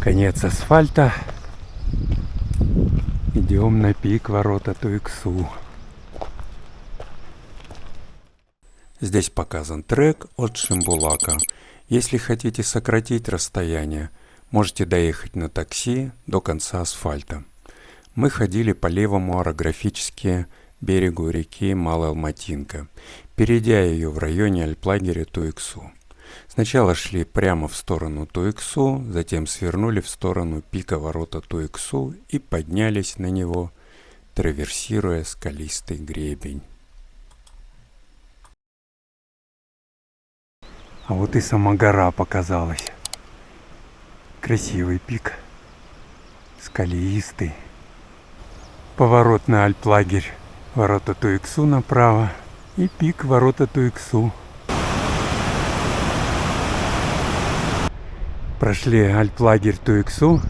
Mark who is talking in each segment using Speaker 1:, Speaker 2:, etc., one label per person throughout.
Speaker 1: Конец асфальта. Идем на пик ворота Туиксу. Здесь показан трек от Шимбулака. Если хотите сократить расстояние, можете доехать на такси до конца асфальта. Мы ходили по левому орографически берегу реки Малая Алматинка, перейдя ее в районе альплагеря Туиксу. Сначала шли прямо в сторону Туиксу, затем свернули в сторону пика ворота Туиксу и поднялись на него, траверсируя скалистый гребень. А вот и сама гора показалась. Красивый пик, скалистый. Поворот на альплагерь ворота Туиксу направо и пик ворота Туиксу. Прошли альплагерь Туиксу,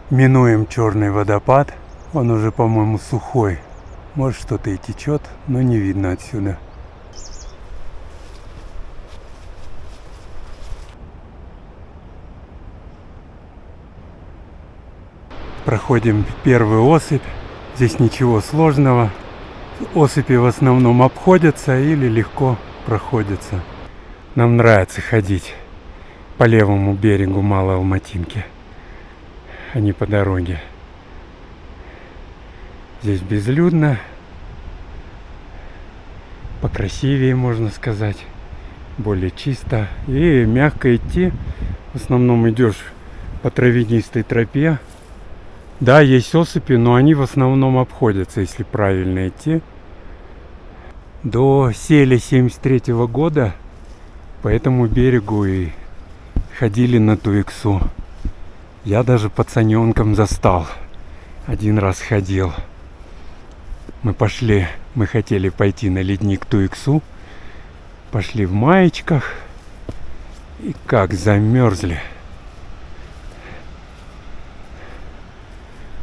Speaker 1: минуем черный водопад, он уже, по-моему, сухой, может что-то и течет, но не видно отсюда. Проходим первую осыпь, здесь ничего сложного, осыпи в основном обходятся или легко проходятся. Нам нравится ходить по левому берегу Малой Алматинки, а не по дороге. Здесь безлюдно, покрасивее, можно сказать, более чисто и мягко идти. В основном идешь по травянистой тропе. Да, есть осыпи, но они в основном обходятся, если правильно идти. До сели 73 года по этому берегу и ходили на Туиксу. Я даже пацаненком застал. Один раз ходил. Мы хотели пойти на ледник Туиксу. Пошли в маечках. И как замерзли.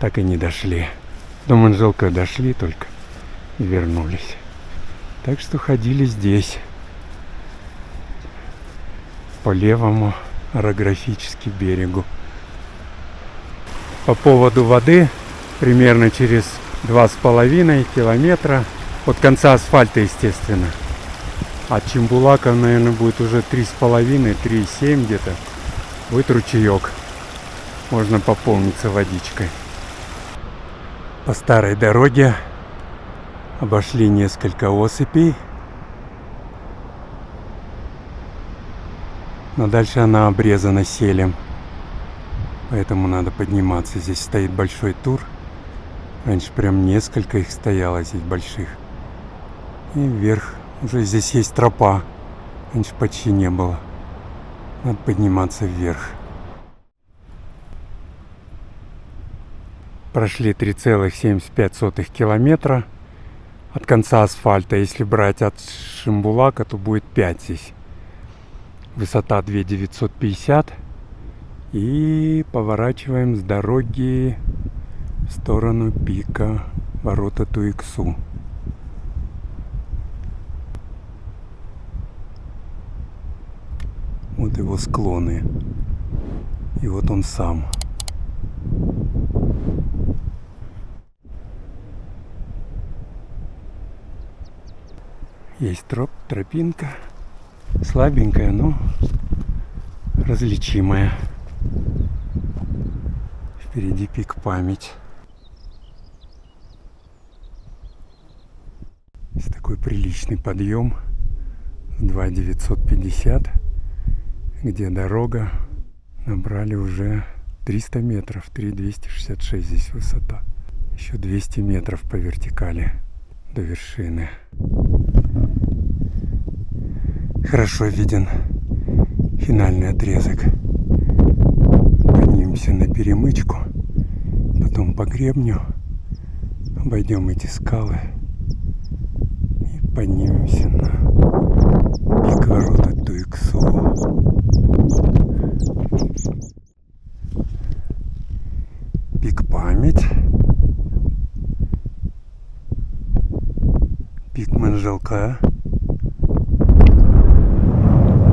Speaker 1: Так и не дошли. До Манжелка дошли только и вернулись. Так что ходили здесь. По левому орографически берегу. По поводу воды, примерно через 2,5 километра от конца асфальта, естественно. От Чимбулака, наверное, будет уже 3,5-3,7 где-то. Будет ручеек. Можно пополниться водичкой. По старой дороге обошли несколько осыпей. Но дальше она обрезана селем. Поэтому надо подниматься. Здесь стоит большой тур. Раньше прям несколько их стояло здесь больших. И вверх. Уже здесь есть тропа. Раньше почти не было. Надо подниматься вверх. Прошли 3,75 километра от конца асфальта. Если брать от Шимбулака, то будет 5 здесь. Высота 2950. И поворачиваем с дороги в сторону пика ворота Туиксу. Вот его склоны. И вот он сам. Есть тропинка. Слабенькая, но различимая. Впереди пик Память. Есть такой приличный подъем. 2,950. Где дорога. Набрали уже 300 метров. 3,266 здесь высота. Еще 200 метров по вертикали до вершины. Хорошо виден финальный отрезок. Поднимемся на перемычку, потом по гребню, обойдем эти скалы и поднимемся на пик ворота Туиксу. Пик Память, пик Манжелка,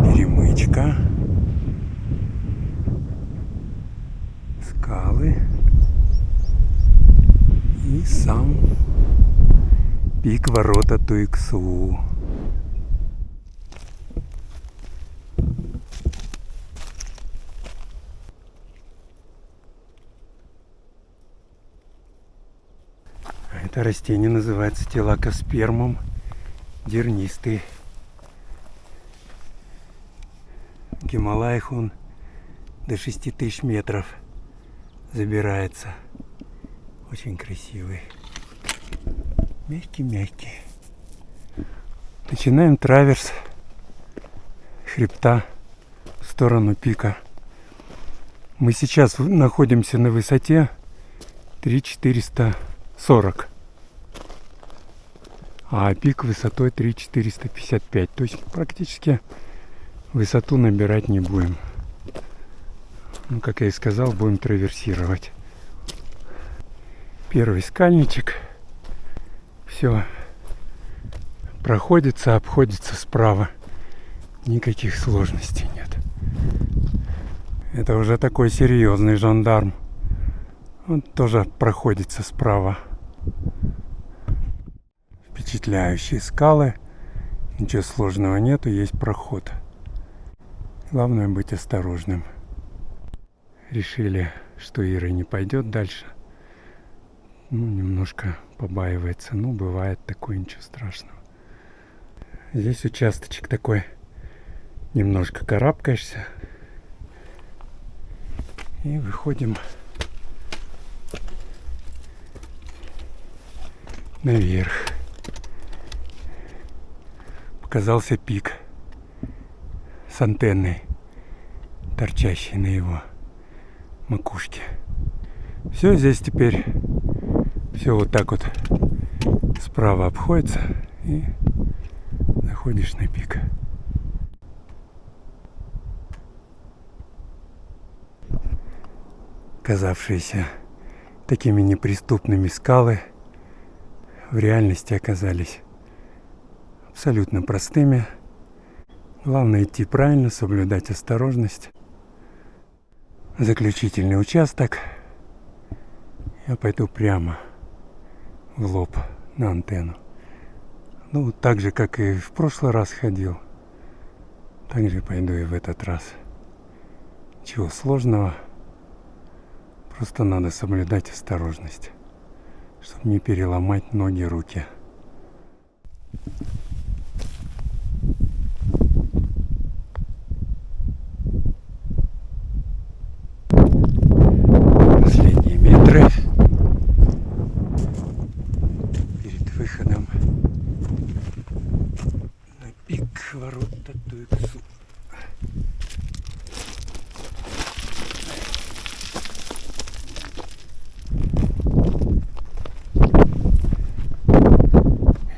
Speaker 1: перемычка, Скалы. И сам пик ворота Туиксу. Это растение называется Телакоспермум дернистый. В Гималаях он до 6000 метров забирается. Очень красивый. Мягкий-мягкий. Начинаем траверс хребта в сторону пика. Мы сейчас находимся на высоте 3440. А пик высотой 3455. То есть практически высоту набирать не будем. Ну, как я и сказал, будем траверсировать. Первый скальничек. Все проходится, обходится справа. Никаких сложностей нет. Это уже такой серьезный жандарм. Он тоже проходится справа. Впечатляющие скалы. Ничего сложного нету, есть проход. Главное быть осторожным. Решили, что Ира не пойдет дальше. Ну, немножко побаивается. Ну, бывает такое, ничего страшного. Здесь участочек такой. Немножко карабкаешься. И выходим наверх. Показался пик с антенной, торчащей на его макушке. Все, здесь теперь все вот так вот справа обходится и заходишь на пик. Казавшиеся такими неприступными скалы в реальности оказались абсолютно простыми. Главное идти правильно, соблюдать осторожность. Заключительный участок. Я пойду прямо в лоб на антенну. Ну, так же, как и в прошлый раз ходил, так же пойду и в этот раз. Ничего сложного. Просто надо соблюдать осторожность, чтобы не переломать ноги, руки. Последние метры перед выходом на пик ворота Туиксу.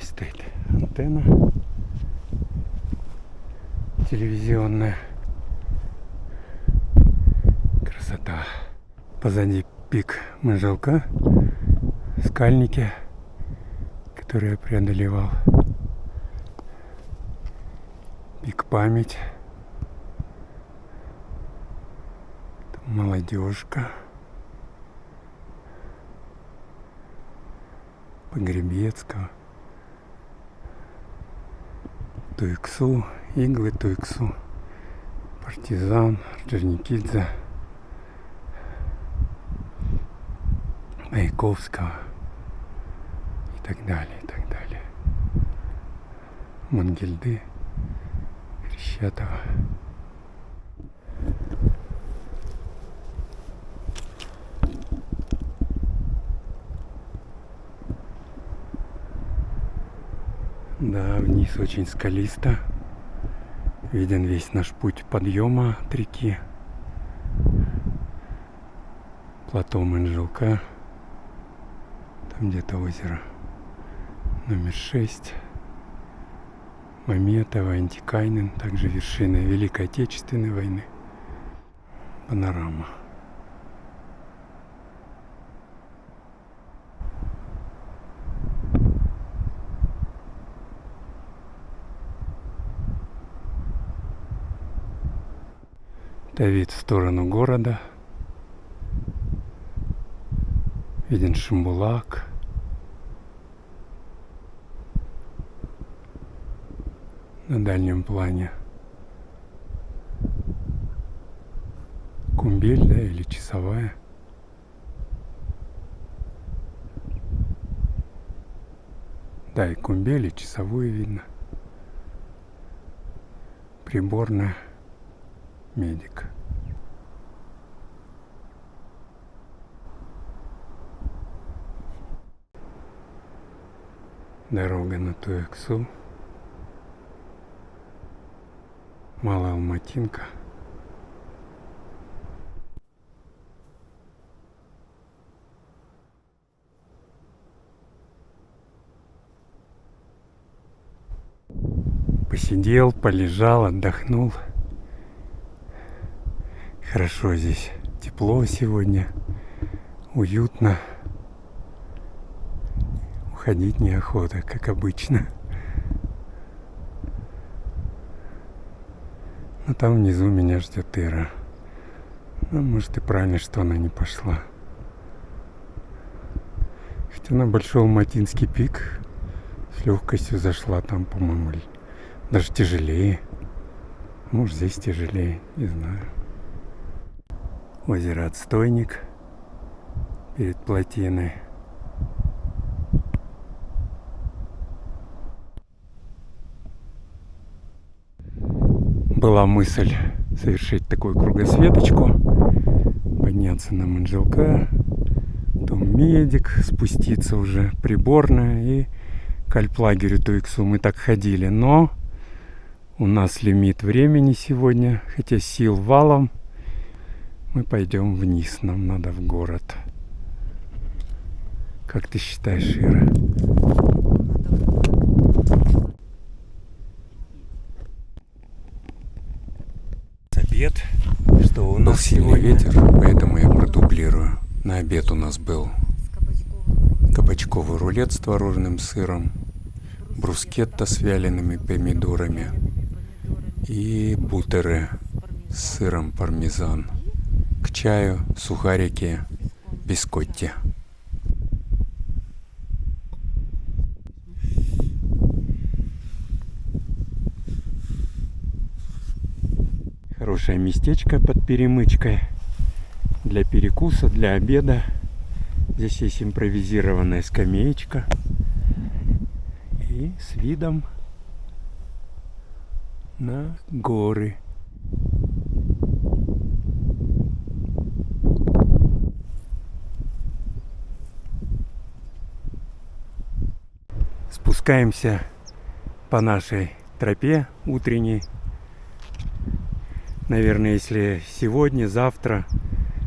Speaker 1: Стоит антенна телевизионная. Красота. Позади пик Манжелка, скальники, которые я преодолевал. Пик Память. Там Молодежка. Погребецкого. Туиксу, иглы Туиксу, Партизан, Орджоникидзе, Маяковского и так далее, и так далее. Мангельды, Крещатова. Да, вниз очень скалисто. Виден весь наш путь подъема от реки. Плато Манжелка. Там где-то озеро номер 6. Маметова, Антикайнен. Также вершины Великой Отечественной войны. Панорама. Это вид в сторону города. Виден Шимбулак. На дальнем плане Кумбель, да, или Часовая. Да, и Кумбель, и Часовую видно. Приборная, Медик. Дорога на Туексу. Малая Алматинка. Посидел, полежал, отдохнул. Хорошо здесь. Тепло сегодня. Уютно. Уходить неохота, как обычно. Но там внизу меня ждет Ира. Ну, может, и правильно, что она не пошла. Хотя на Большой Алматинский пик с легкостью зашла там, по-моему, даже тяжелее. Может, здесь тяжелее, не знаю. Озеро Отстойник перед плотиной. Была мысль совершить такую кругосветочку, подняться на Манжелка, потом Медик, спуститься уже Приборная и к альплагерю Туексу. Мы так ходили, но у нас лимит времени сегодня, хотя сил валом. Мы пойдем вниз, нам надо в город. Как ты считаешь, Ира? Обед. Что у нас был сильный ветер, поэтому я продублирую. На обед у нас был кабачковый рулет с творожным сыром, брускетта с вялеными помидорами и бутеры с сыром пармезан. К чаю сухарики, бискотти. Хорошее местечко под перемычкой для перекуса, для обеда. Здесь есть импровизированная скамеечка и с видом на горы. Спускаемся по нашей тропе утренней. Наверное, если сегодня, завтра,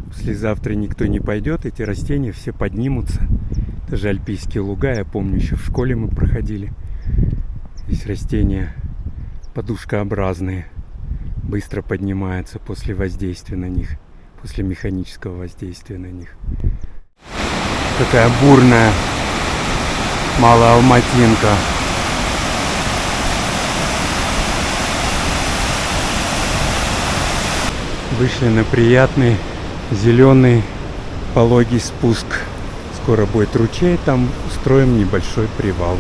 Speaker 1: послезавтра никто не пойдет, эти растения все поднимутся. Это же альпийские луга, я помню, еще в школе мы проходили. Здесь растения подушкообразные, быстро поднимаются после воздействия на них, после механического воздействия на них. Такая бурная Малая Алматинка. Вышли на приятный зеленый пологий спуск. Скоро будет ручей, там устроим небольшой привал.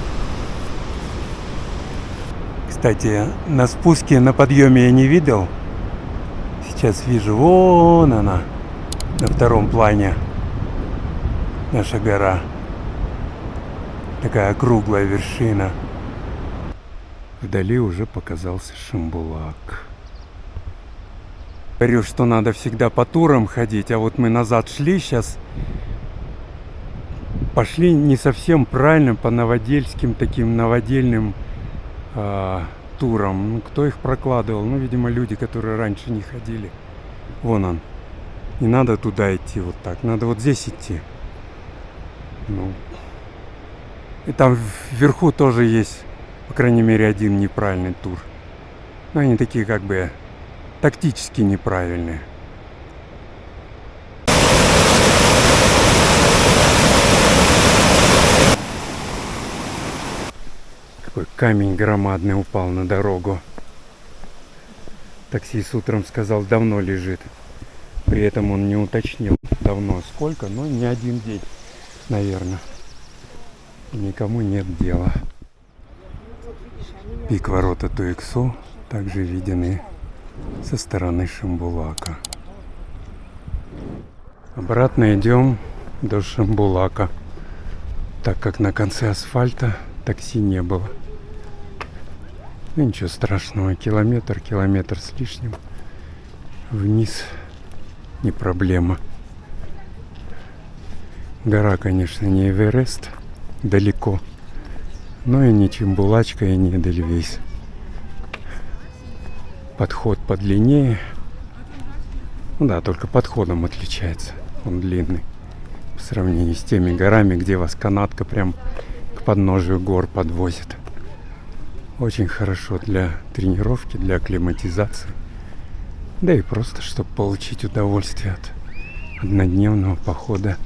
Speaker 1: Кстати, на спуске, на подъеме я не видел. Сейчас вижу, вон она, на втором плане наша гора. Такая круглая вершина. Вдали уже показался Шимбулак. Говорю, что надо всегда по турам ходить, а вот мы назад шли сейчас. Пошли не совсем правильно по новодельским, таким новодельным турам. Ну, кто их прокладывал? Ну, видимо, люди, которые раньше не ходили. Вон он. Не надо туда идти вот так. Надо вот здесь идти. Ну. И там вверху тоже есть, по крайней мере, один неправильный тур. Но они такие как бы тактически неправильные. Какой камень громадный упал на дорогу. Таксист утром сказал, давно лежит. При этом он не уточнил давно сколько, но не один день. наверное. И никому нет дела. Пик ворота Туиксу также виден со стороны Шимбулака. Обратно идем до Шимбулака, так как на конце асфальта такси не было. Ну ничего страшного, километр с лишним вниз не проблема. Гора, конечно, не Эверест, далеко, но и не Чимбулачка, и не Эдельвейс. Подход подлиннее. Ну да, только подходом отличается. Он длинный по сравнению с теми горами, где вас канатка прям к подножию гор подвозит. Очень хорошо для тренировки, для акклиматизации. Да и просто, чтобы получить удовольствие от однодневного похода